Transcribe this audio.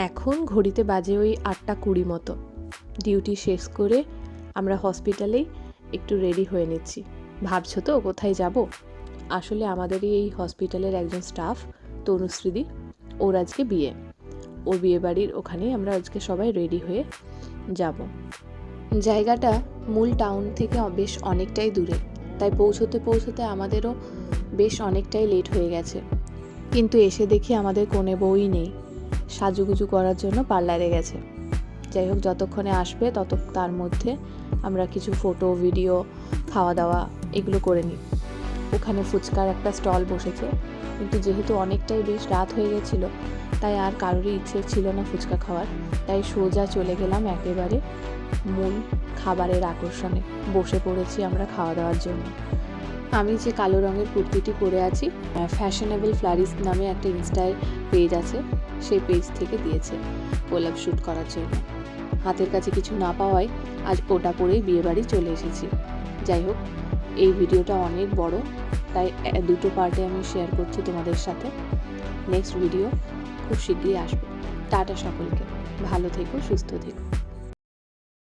এখন ঘড়িতে বাজে ওই 8:20 মতো। ডিউটি শেষ করে আমরা হসপিটালেই একটু রেডি হয়ে নিচ্ছি। ভাবছো তো কোথায় যাব? আসলে আমাদেরই এই হসপিটালের একজন স্টাফ তনুশ্রীদি, ওর আজকে বিয়ে। ওর বিয়ে বাড়ির ওখানেই আমরা আজকে সবাই রেডি হয়ে যাব। জায়গাটা মূল টাউন থেকে বেশ অনেকটাই দূরে, তাই পৌঁছতে আমাদেরও বেশ অনেকটাই লেট হয়ে গেছে। কিন্তু এসে দেখি আমাদের কোনে বউই নেই, সাজুগুজু করার জন্য পার্লারে গেছে। যাই হোক, যতক্ষণে আসবে তার মধ্যে আমরা কিছু ফটো, ভিডিও, খাওয়া দাওয়া এগুলো করে নিই। ওখানে ফুচকার একটা স্টল বসেছে, কিন্তু যেহেতু অনেকটাই বেশ রাত হয়ে গেছিল, তাই আর কারোরই ইচ্ছে ছিল না ফুচকা খাওয়ার। তাই সোজা চলে গেলাম একেবারে মূল খাবারের আকর্ষণে। বসে পড়েছি আমরা খাওয়া দাওয়ার জন্য। আমি যে কালো রঙের কুর্তিটি পরে আছি, ফ্যাশনেবল ফ্লারিস নামে একটা ইনস্টায় পেজ আছে, সেই পেজ থেকে দিয়েছে কোলাব শ্যুট করার জন্য। হাতের কাছে কিছু না পাওয়ায় আজ ওটা পরেই বিয়েবাড়ি চলে এসেছি। যাই হোক, এই ভিডিওটা অনেক বড়, তাই দুটো পার্টে আমি শেয়ার করছি তোমাদের সাথে। নেক্সট ভিডিও খুব শীঘ্রই আসবে। টাটা সকলকে, ভালো থেকো, সুস্থ থেকো।